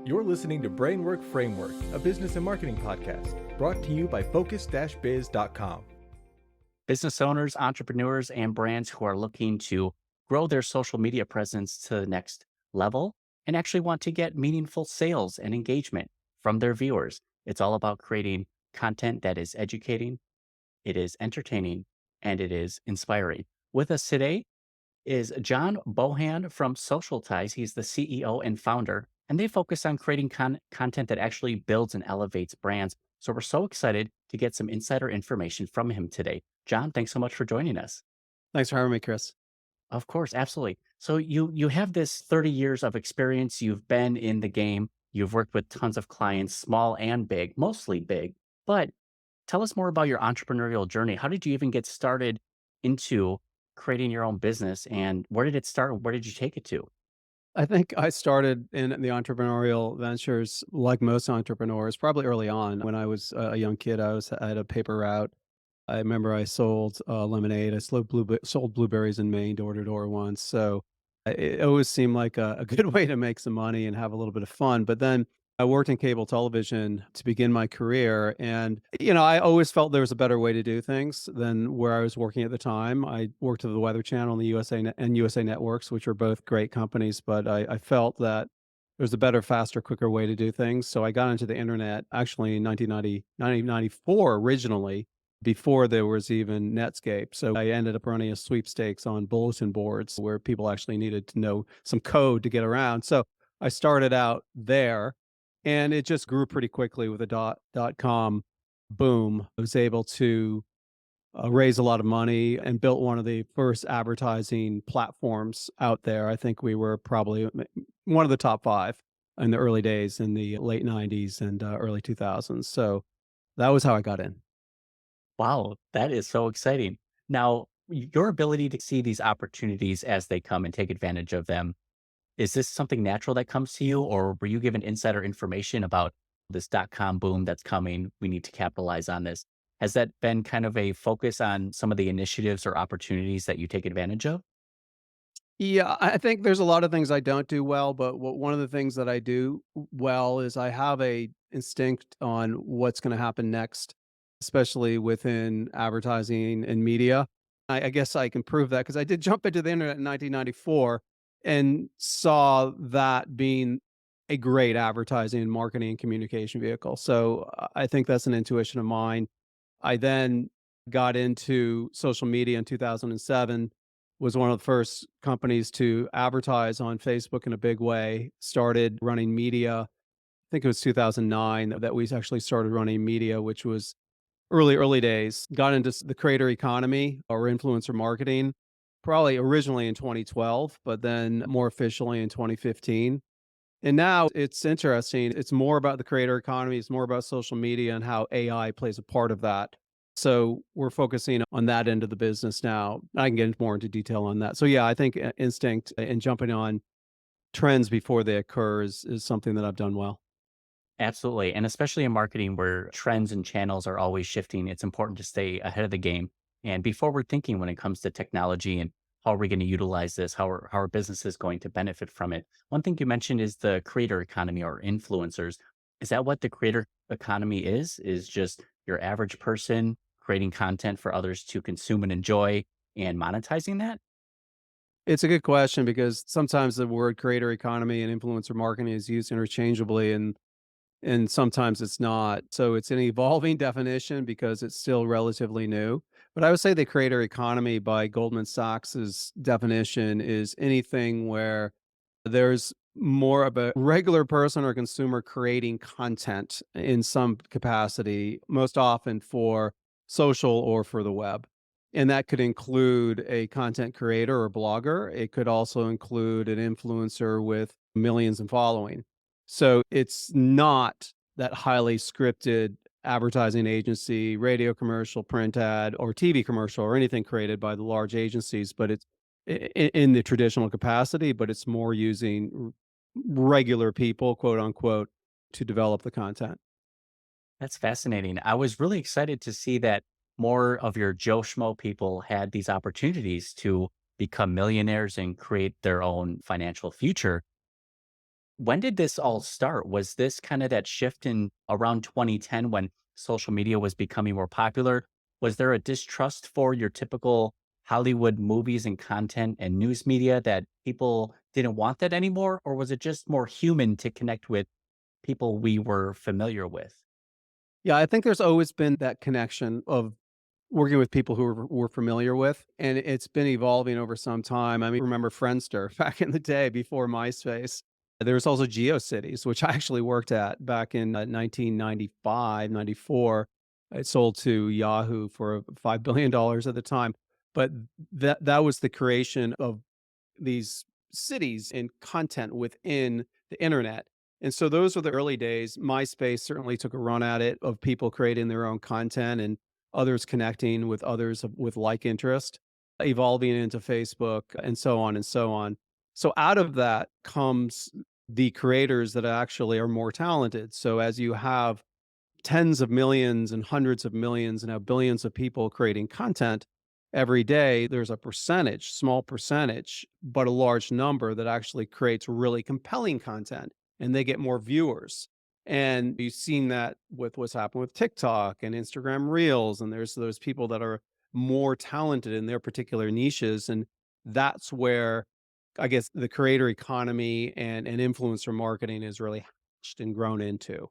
You're listening to Brainwork Framework, a business and marketing podcast brought to you by focus-biz.com. Business owners, entrepreneurs, and brands who are looking to grow their social media presence to the next level and actually want to get meaningful sales and engagement from their viewers. It's all about creating content that is educating, it is entertaining, and it is inspiring. With us today is John Bohan from Social Ties. He's the CEO and founder, and they focus on creating content that actually builds and elevates brands. So we're so excited to get some insider information from him today. John, thanks so much for joining us. Thanks for having me, Chris. Of course, absolutely. So you have this 30 years of experience. You've been in the game. You've worked with tons of clients, small and big, mostly big. But tell us more about your entrepreneurial journey. How did you even get started into creating your own business, and where did it start? And where did you take it to? I think I started in the entrepreneurial ventures like most entrepreneurs, probably early on. When I was a young kid, I had a paper route. I remember I sold lemonade. I sold blueberries in Maine door to door once. So it always seemed like a good way to make some money and have a little bit of fun. But then I worked in cable television to begin my career. And, I always felt there was a better way to do things than where I was working at the time. I worked at the Weather Channel and the USA Networks, which are both great companies. But I felt that there was a better, faster, quicker way to do things. So I got into the internet actually in 1994 originally, before there was even Netscape. So I ended up running a sweepstakes on bulletin boards where people actually needed to know some code to get around. So I started out there, and it just grew pretty quickly with a dot com boom. I was able to raise a lot of money and built one of the first advertising platforms out there. I think we were probably one of the top five in the early days in the late 90s and early 2000s. So that was how I got in. Wow, that is so exciting. Now, your ability to see these opportunities as they come and take advantage of them, is this something natural that comes to you, or were you given insider information about this .com boom that's coming? We need to capitalize on this. Has that been kind of a focus on some of the initiatives or opportunities that you take advantage of? Yeah, I think there's a lot of things I don't do well, but one of the things that I do well is I have a instinct on what's going to happen next, especially within advertising and media. I guess I can prove that because I did jump into the internet in 1994 and saw that being a great advertising and marketing and communication vehicle. So I think that's an intuition of mine. I then got into social media in 2007, was one of the first companies to advertise on Facebook in a big way, started running media. I think it was 2009 that we actually started running media, which was early days. Got into the creator economy or influencer marketing, probably originally in 2012, but then more officially in 2015. And now it's interesting. It's more about the creator economy. It's more about social media and how AI plays a part of that. So we're focusing on that end of the business now. I can get more into detail on that. So yeah, I think instinct and jumping on trends before they occur is something that I've done well. Absolutely. And especially in marketing where trends and channels are always shifting, it's important to stay ahead of the game and be forward thinking when it comes to technology and how are we going to utilize this? How are businesses going to benefit from it? One thing you mentioned is the creator economy or influencers. Is that what the creator economy is? Is just your average person creating content for others to consume and enjoy and monetizing that? It's a good question because sometimes the word creator economy and influencer marketing is used interchangeably, and sometimes it's not. So it's an evolving definition because it's still relatively new. But I would say the creator economy by Goldman Sachs's definition is anything where there's more of a regular person or consumer creating content in some capacity, most often for social or for the web. And that could include a content creator or blogger. It could also include an influencer with millions in following. So it's not that highly scripted advertising agency, radio commercial, print ad, or TV commercial, or anything created by the large agencies, but it's in the traditional capacity, but it's more using regular people, quote unquote, to develop the content. That's fascinating. I was really excited to see that more of your Joe Schmo people had these opportunities to become millionaires and create their own financial future. When did this all start? Was this kind of that shift in around 2010 when social media was becoming more popular? Was there a distrust for your typical Hollywood movies and content and news media that people didn't want that anymore? Or was it just more human to connect with people we were familiar with? Yeah, I think there's always been that connection of working with people who we're familiar with, and it's been evolving over some time. I mean, remember Friendster back in the day before MySpace. There was also GeoCities, which I actually worked at back in 1995, 94. It sold to Yahoo for $5 billion at the time. But that was the creation of these cities and content within the internet. And so those were the early days. MySpace certainly took a run at it of people creating their own content and others connecting with others with like interest, evolving into Facebook and so on and so on. So out of that comes the creators that actually are more talented. So as you have tens of millions and hundreds of millions and now billions of people creating content every day, there's a percentage, small percentage, but a large number that actually creates really compelling content and they get more viewers. And you've seen that with what's happened with TikTok and Instagram Reels. And there's those people that are more talented in their particular niches. And that's where I guess the creator economy and influencer marketing is really hatched and grown into.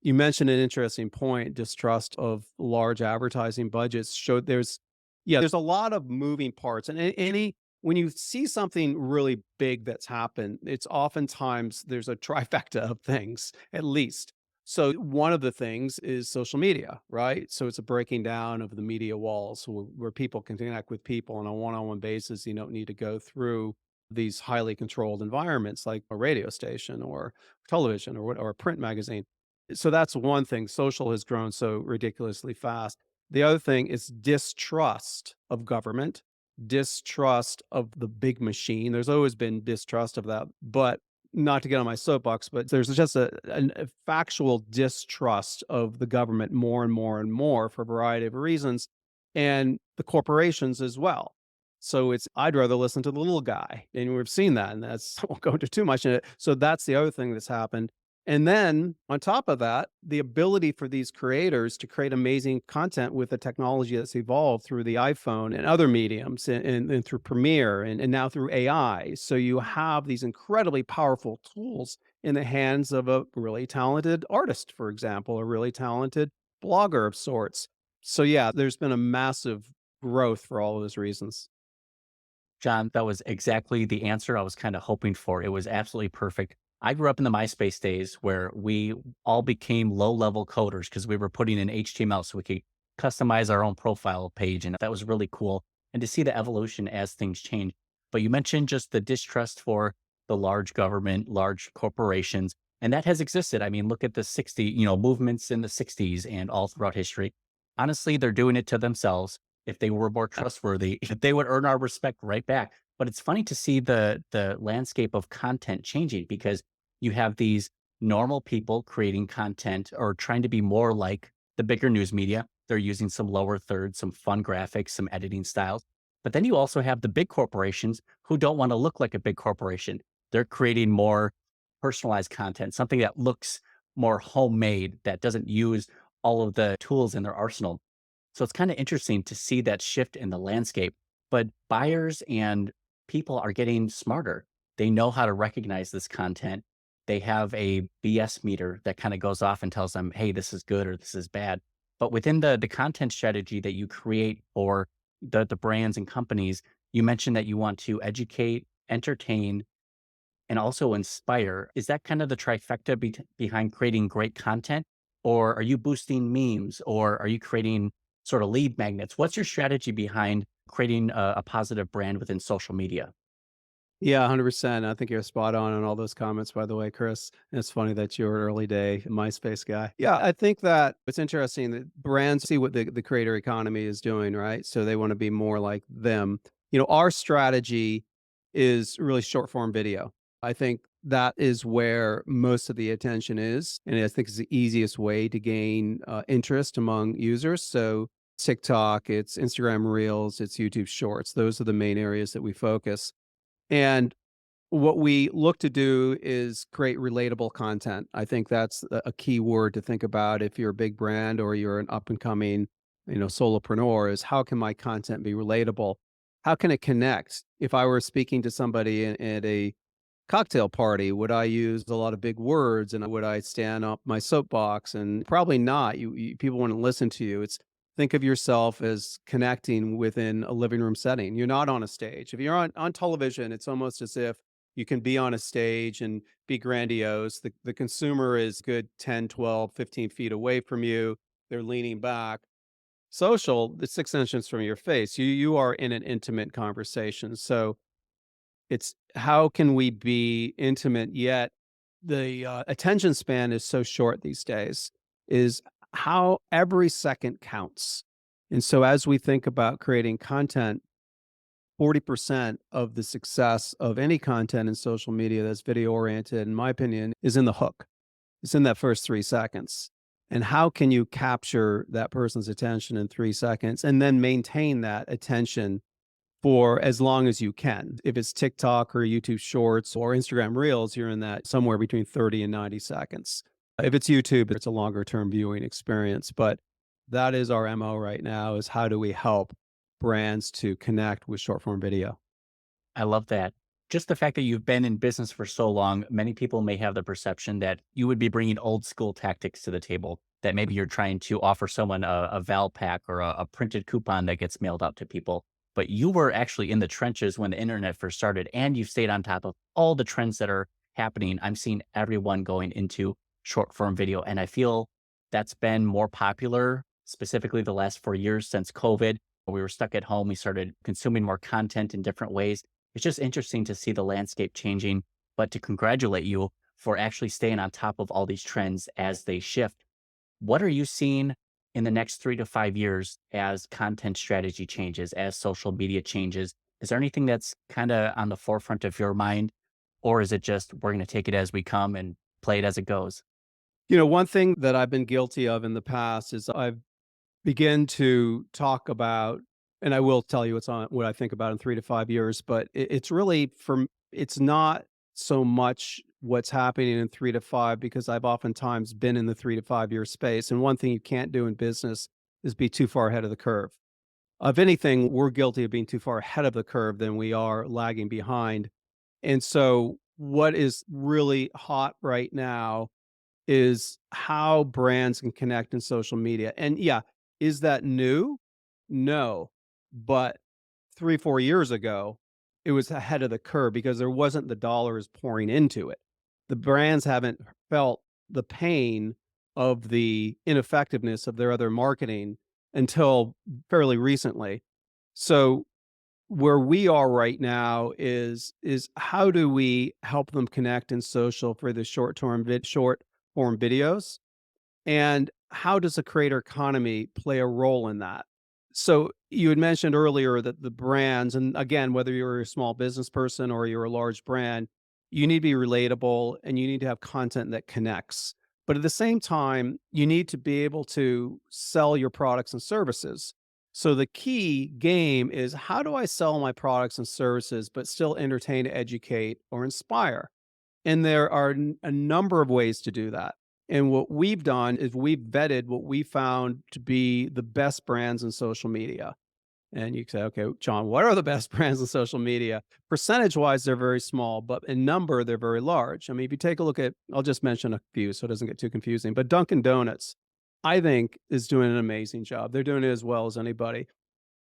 You mentioned an interesting point, distrust of large advertising budgets showed there's a lot of moving parts and any when you see something really big that's happened, it's oftentimes there's a trifecta of things at least. So one of the things is social media, right? So it's a breaking down of the media walls where people can connect with people on a one-on-one basis. You don't need to go through these highly controlled environments like a radio station or television or a print magazine. So that's one thing. Social has grown so ridiculously fast. The other thing is distrust of government, distrust of the big machine. There's always been distrust of that, but not to get on my soapbox, but there's just a factual distrust of the government more and more and more for a variety of reasons, and the corporations as well. So it's I'd rather listen to the little guy, and we've seen that, and that's I won't go into too much in it. So that's the other thing that's happened. And then on top of that, the ability for these creators to create amazing content with the technology that's evolved through the iPhone and other mediums and through Premiere and now through AI. So you have these incredibly powerful tools in the hands of a really talented artist, for example, a really talented blogger of sorts. So yeah, there's been a massive growth for all of those reasons. John, that was exactly the answer I was kind of hoping for. It was absolutely perfect. I grew up in the MySpace days where we all became low level coders because we were putting in HTML so we could customize our own profile page. And that was really cool. And to see the evolution as things change. But you mentioned just the distrust for the large government, large corporations, and that has existed. I mean, look at the 60, movements in the 60s and all throughout history. Honestly, they're doing it to themselves. If they were more trustworthy, they would earn our respect right back. But it's funny to see the landscape of content changing because you have these normal people creating content or trying to be more like the bigger news media. They're using some lower thirds, some fun graphics, some editing styles. But then you also have the big corporations who don't want to look like a big corporation. They're creating more personalized content, something that looks more homemade, that doesn't use all of the tools in their arsenal. So it's kind of interesting to see that shift in the landscape. But buyers and people are getting smarter. They know how to recognize this content. They have a BS meter that kind of goes off and tells them, hey, this is good or this is bad. But within the content strategy that you create for the brands and companies, you mentioned that you want to educate, entertain, and also inspire. Is that kind of the trifecta behind creating great content? Or are you boosting memes? Or are you creating sort of lead magnets? What's your strategy behind creating a positive brand within social media? Yeah, 100%. I think you're spot on all those comments, by the way, Chris. And it's funny that you're an early day MySpace guy. Yeah, I think that it's interesting that brands see what the creator economy is doing, right? So they want to be more like them. Our strategy is really short form video. I think that is where most of the attention is. And I think it's the easiest way to gain interest among users. So TikTok, it's Instagram Reels, it's YouTube Shorts. Those are the main areas that we focus. And what we look to do is create relatable content. I think that's a key word to think about if you're a big brand or you're an up and coming, solopreneur is how can my content be relatable? How can it connect? If I were speaking to somebody at a cocktail party, would I use a lot of big words and would I stand up my soapbox? And probably not. People wouldn't listen to you. It's think of yourself as connecting within a living room setting. You're not on a stage. If you're on television, it's almost as if you can be on a stage and be grandiose. The consumer is good 10, 12, 15 feet away from you. They're leaning back. Social, the 6 inches from your face. You are in an intimate conversation. So it's how can we be intimate yet the attention span is so short these days, is how every second counts. And so as we think about creating content, 40% of the success of any content in social media that's video oriented, in my opinion, is in the hook. It's in that first 3 seconds. And how can you capture that person's attention in 3 seconds and then maintain that attention for as long as you can? If it's TikTok or YouTube Shorts or Instagram Reels, you're in that somewhere between 30 and 90 seconds. If it's YouTube, it's a longer term viewing experience. But that is our MO right now is how do we help brands to connect with short form video? I love that. Just the fact that you've been in business for so long, many people may have the perception that you would be bringing old school tactics to the table, that maybe you're trying to offer someone a Val pack or a printed coupon that gets mailed out to people. But you were actually in the trenches when the internet first started, and you've stayed on top of all the trends that are happening. I'm seeing everyone going into short form video, and I feel that's been more popular, specifically the last 4 years since COVID. We were stuck at home. We started consuming more content in different ways. It's just interesting to see the landscape changing, but to congratulate you for actually staying on top of all these trends as they shift. What are you seeing in the next 3 to 5 years as content strategy changes, as social media changes? Is there anything that's kind of on the forefront of your mind? Or is it just we're going to take it as we come and play it as it goes? One thing that I've been guilty of in the past is I've begin to talk about, and I will tell you what I think about in 3 to 5 years, but it's really it's not so much what's happening in 3 to 5 because I've oftentimes been in the 3 to 5 year space. And one thing you can't do in business is be too far ahead of the curve. If anything, we're guilty of being too far ahead of the curve than we are lagging behind. And so, what is really hot right now is how brands can connect in social media. And yeah, is that new? No. But 3, 4 years ago, it was ahead of the curve because there wasn't the dollars pouring into it. The brands haven't felt the pain of the ineffectiveness of their other marketing until fairly recently. So where we are right now is how do we help them connect in social for the short form videos, and how does a creator economy play a role in that? So you had mentioned earlier that the brands, and again, whether you're a small business person or you're a large brand, you need to be relatable and you need to have content that connects. But at the same time, you need to be able to sell your products and services. So the key game is how do I sell my products and services, but still entertain, educate, or inspire? And there are a number of ways to do that. And what we've done is we've vetted what we found to be the best brands in social media. And you say, okay, John, what are the best brands in social media? Percentage wise, they're very small, but in number, they're very large. I mean, if you take a look at, I'll just mention a few so it doesn't get too confusing, but Dunkin' Donuts, I think, is doing an amazing job. They're doing it as well as anybody.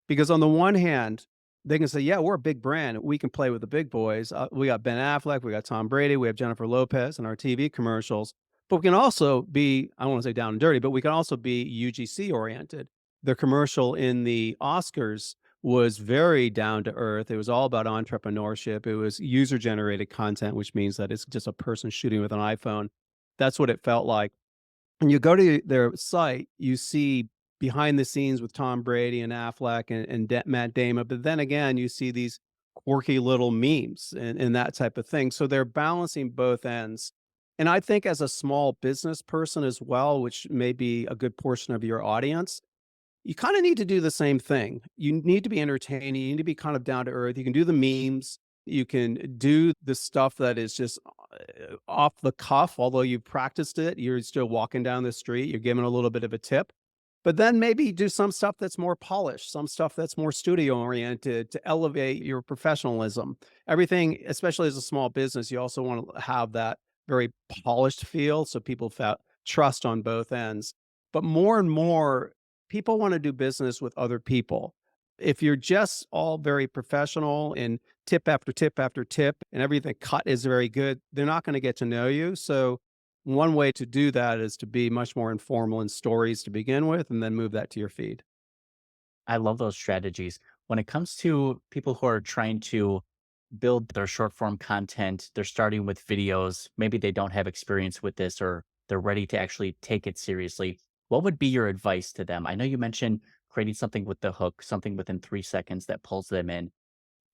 Because on the one hand, they can say, yeah, we're a big brand. We can play with the big boys. We got Ben Affleck, we got Tom Brady, we have Jennifer Lopez in our TV commercials. But we can also be, I don't want to say down and dirty, but we can also be UGC oriented. The commercial in the Oscars was very down to earth. It was all about entrepreneurship. It was user generated content, which means that it's just a person shooting with an iPhone. That's what it felt like. When you go to their site, you see behind the scenes with Tom Brady and Affleck and Matt Damon, but then again, you see these quirky little memes and that type of thing. So they're balancing both ends. And I think as a small business person as well, which may be a good portion of your audience, you kind of need to do the same thing. You need to be entertaining. You need to be kind of down to earth. You can do the memes. You can do the stuff that is just off the cuff, although you practiced it. You're still walking down the street, you're giving a little bit of a tip. But then maybe do some stuff that's more polished, some stuff that's more studio oriented to elevate your professionalism. Everything, especially as a small business, you also want to have that very polished feel so people felt trust on both ends. But more and more, people want to do business with other people. If you're just all very professional and tip after tip after tip and everything cut is very good, they're not going to get to know you. So one way to do that is to be much more informal in stories to begin with and then move that to your feed. I love those strategies. When it comes to people who are trying to build their short form content, they're starting with videos, maybe they don't have experience with this or they're ready to actually take it seriously. What would be your advice to them? I know you mentioned creating something with the hook, something within 3 seconds that pulls them in.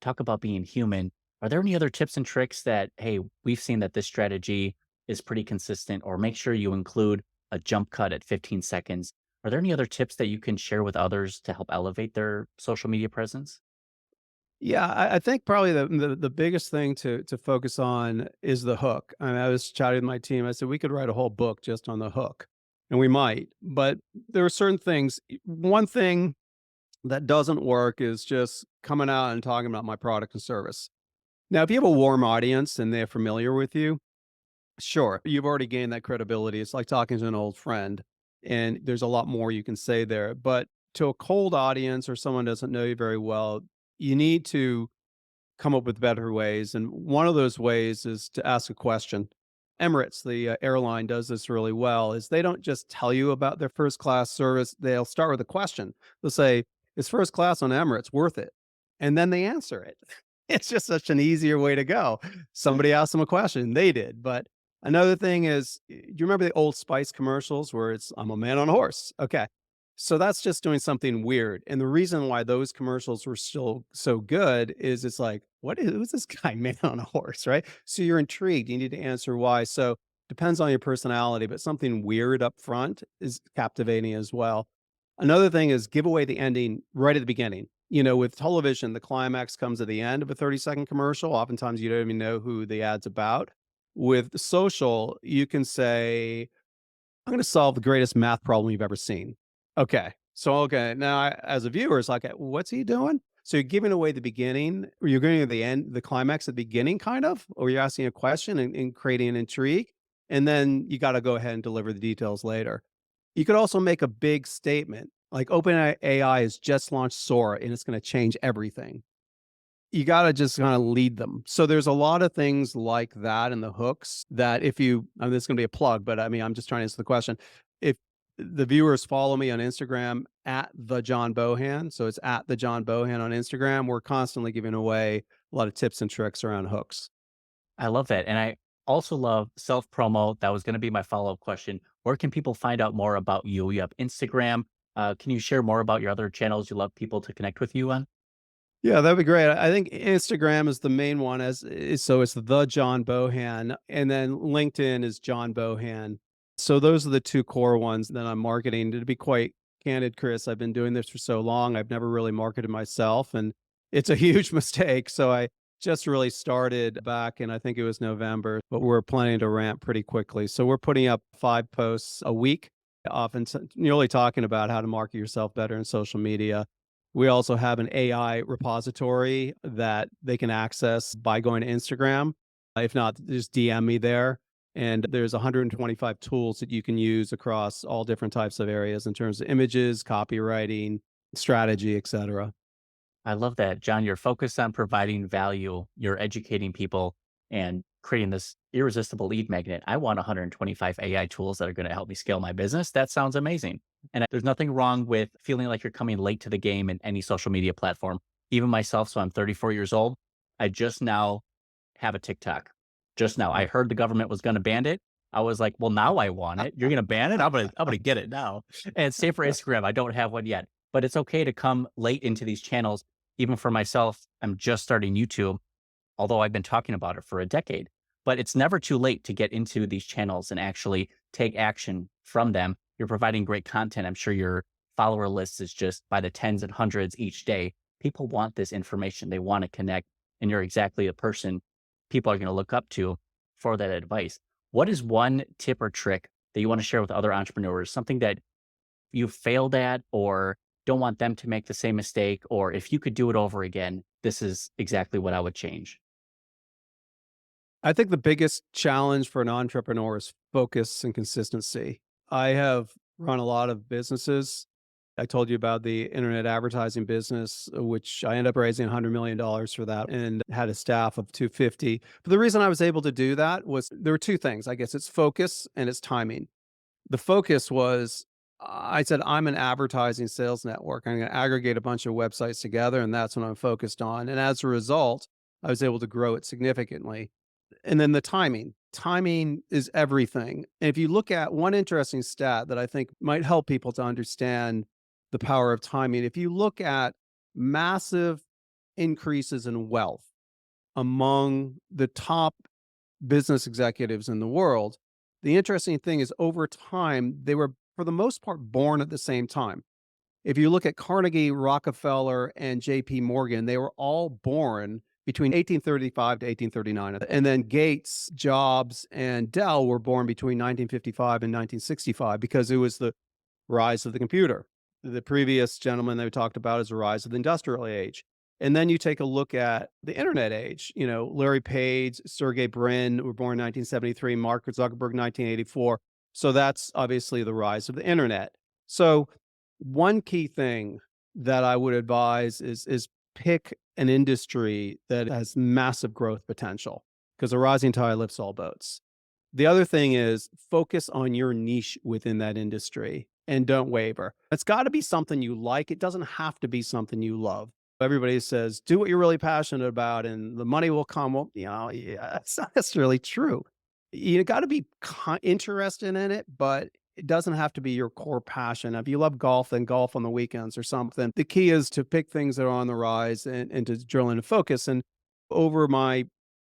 Talk about being human. Are there any other tips and tricks that, hey, we've seen that this strategy is pretty consistent, or make sure you include a jump cut at 15 seconds? Are there any other tips that you can share with others to help elevate their social media presence? Yeah, I think probably the biggest thing to focus on is the hook. I was chatting with my team. I said we could write a whole book just on the hook, and we might. But there are certain things. One thing that doesn't work is just coming out and talking about my product and service. Now, if you have a warm audience and they're familiar with you, sure, you've already gained that credibility. It's like talking to an old friend, and there's a lot more you can say there. But to a cold audience or someone doesn't know you very well, you need to come up with better ways. And one of those ways is to ask a question. Emirates, the airline, does this really well. Is they don't just tell you about their first class service. They'll start with a question. They'll say, "Is first class on Emirates worth it?" And then they answer it. It's just such an easier way to go. Somebody asked them a question, they did. But another thing is, do you remember the Old Spice commercials where it's "I'm a man on a horse"? Okay, so that's just doing something weird. And the reason why those commercials were still so good is it's like, who's this guy man on a horse, right? So you're intrigued. You need to answer why. So depends on your personality, but something weird up front is captivating as well. Another thing is give away the ending right at the beginning. With television, the climax comes at the end of a 30-second commercial. Oftentimes you don't even know who the ad's about. With social, you can say, "I'm going to solve the greatest math problem you've ever seen." Okay. So, okay. Now, as a viewer, it's like, what's he doing? So you're giving away the beginning, or you're giving the end, the climax at the beginning, kind of, or you're asking a question and creating an intrigue. And then you got to go ahead and deliver the details later. You could also make a big statement like OpenAI has just launched Sora and it's going to change everything. You gotta just kinda lead them. So there's a lot of things like that in the hooks that if you this is gonna be a plug, but I mean, I'm just trying to answer the question. If the viewers follow me on Instagram at the John Bohan, so it's at the John Bohan on Instagram, we're constantly giving away a lot of tips and tricks around hooks. I love that. And I also love self promo. That was going to be my follow up question. Where can people find out more about you? You have Instagram. Can you share more about your other channels you love people to connect with you on? Yeah, that'd be great. I think Instagram is the main one so it's the John Bohan, and then LinkedIn is John Bohan. So those are the two core ones that I'm marketing. To be quite candid, Chris, I've been doing this for so long. I've never really marketed myself, and it's a huge mistake. So I just really started back in, I think it was November, but we're planning to ramp pretty quickly. So we're putting up 5 posts a week, often nearly talking about how to market yourself better in social media. We also have an AI repository that they can access by going to Instagram. If not, just DM me there. And there's 125 tools that you can use across all different types of areas in terms of images, copywriting, strategy, etc. I love that, John. You're focused on providing value, you're educating people and creating this irresistible lead magnet. I want 125 AI tools that are going to help me scale my business. That sounds amazing. And there's nothing wrong with feeling like you're coming late to the game in any social media platform. Even myself, so I'm 34 years old. I just now have a TikTok. Just now. I heard the government was going to ban it. I was like, well, now I want it. You're going to ban it? I'm going to get it now. And same for Instagram. I don't have one yet, but it's okay to come late into these channels. Even for myself, I'm just starting YouTube, although I've been talking about it for a decade. But it's never too late to get into these channels and actually take action from them. You're providing great content. I'm sure your follower list is just by the tens and hundreds each day. People want this information. They want to connect and you're exactly the person people are going to look up to for that advice. What is one tip or trick that you want to share with other entrepreneurs? Something that you failed at or don't want them to make the same mistake, or if you could do it over again, this is exactly what I would change. I think the biggest challenge for an entrepreneur is focus and consistency. I have run a lot of businesses. I told you about the internet advertising business, which I ended up raising $100 million for that and had a staff of 250. But the reason I was able to do that was there were two things. I guess it's focus and it's timing. The focus was I said, I'm an advertising sales network. I'm going to aggregate a bunch of websites together, and that's what I'm focused on. And as a result, I was able to grow it significantly. And then the timing. Timing is everything. And if you look at one interesting stat that I think might help people to understand the power of timing, if you look at massive increases in wealth among the top business executives in the world, the interesting thing is over time, they were, for the most part, born at the same time. If you look at Carnegie, Rockefeller, and JP Morgan, they were all born between 1835 to 1839. And then Gates, Jobs, and Dell were born between 1955 and 1965 because it was the rise of the computer. The previous gentleman that we talked about is the rise of the industrial age. And then you take a look at the internet age. Larry Page, Sergey Brin were born in 1973, Mark Zuckerberg 1984. So that's obviously the rise of the internet. So one key thing that I would advise is pick an industry that has massive growth potential because a rising tide lifts all boats. The other thing is focus on your niche within that industry and don't waver. It's got to be something you like. It doesn't have to be something you love. Everybody says, do what you're really passionate about and the money will come. Well, yeah, that's not necessarily true. You got to be interested in it, but it doesn't have to be your core passion. If you love golf, then golf on the weekends or something. The key is to pick things that are on the rise and to drill into focus. And over my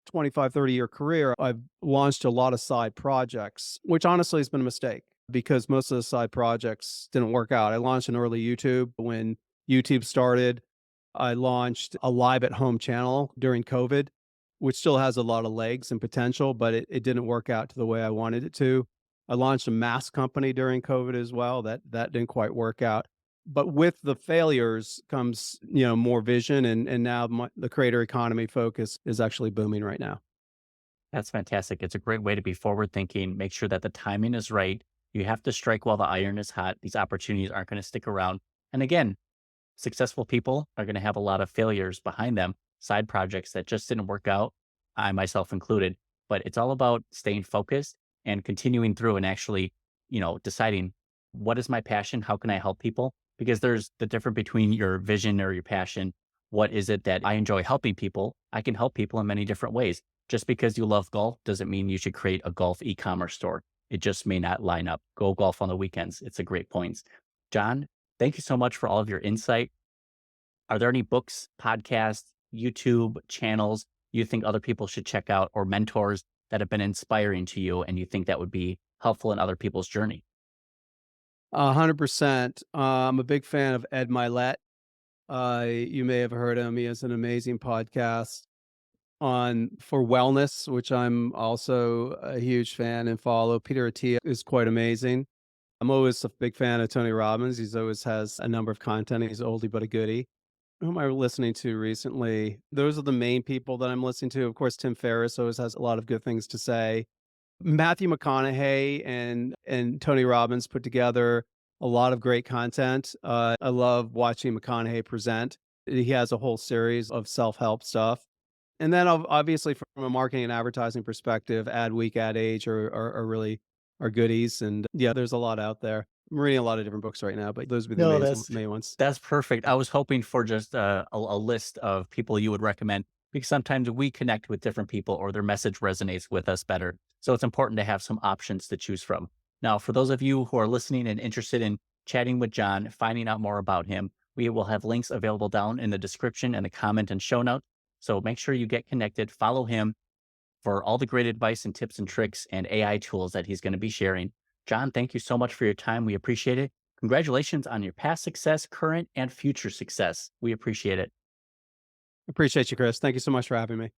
25, 30-year career, I've launched a lot of side projects, which honestly has been a mistake because most of the side projects didn't work out. I launched an early YouTube when YouTube started. I launched a live at home channel during COVID, which still has a lot of legs and potential, but it didn't work out to the way I wanted it to. I launched a mask company during COVID as well. That didn't quite work out. But with the failures comes, more vision, and now the creator economy focus is actually booming right now. That's fantastic. It's a great way to be forward thinking, make sure that the timing is right. You have to strike while the iron is hot. These opportunities aren't going to stick around. And again, successful people are going to have a lot of failures behind them, side projects that just didn't work out, I myself included. But it's all about staying focused and continuing through and actually, deciding what is my passion? How can I help people? Because there's the difference between your vision or your passion. What is it that I enjoy helping people? I can help people in many different ways. Just because you love golf doesn't mean you should create a golf e-commerce store. It just may not line up. Go golf on the weekends. It's a great point. John, thank you so much for all of your insight. Are there any books, podcasts, YouTube channels you think other people should check out or mentors that have been inspiring to you and you think that would be helpful in other people's journey? 100%. I'm a big fan of Ed Milet. You may have heard him. He has an amazing podcast on for wellness, which I'm also a huge fan and follow. Peter Attia is quite amazing. I'm always a big fan of Tony Robbins. He's always has a number of content. He's oldie but a goodie. Who am I listening to recently? Those are the main people that I'm listening to. Of course, Tim Ferriss always has a lot of good things to say. Matthew McConaughey and Tony Robbins put together a lot of great content. I love watching McConaughey present. He has a whole series of self-help stuff. And then obviously from a marketing and advertising perspective, Ad Week, Ad Age are really are goodies. And yeah, there's a lot out there. I'm reading a lot of different books right now, but those would be the No, main ones. that's perfect. I was hoping for just a list of people you would recommend because sometimes we connect with different people or their message resonates with us better. So it's important to have some options to choose from. Now, for those of you who are listening and interested in chatting with John, finding out more about him, we will have links available down in the description and the comment and show notes. So make sure you get connected, follow him for all the great advice and tips and tricks and AI tools that he's going to be sharing. John, thank you so much for your time. We appreciate it. Congratulations on your past success, current and future success. We appreciate it. Appreciate you, Chris. Thank you so much for having me.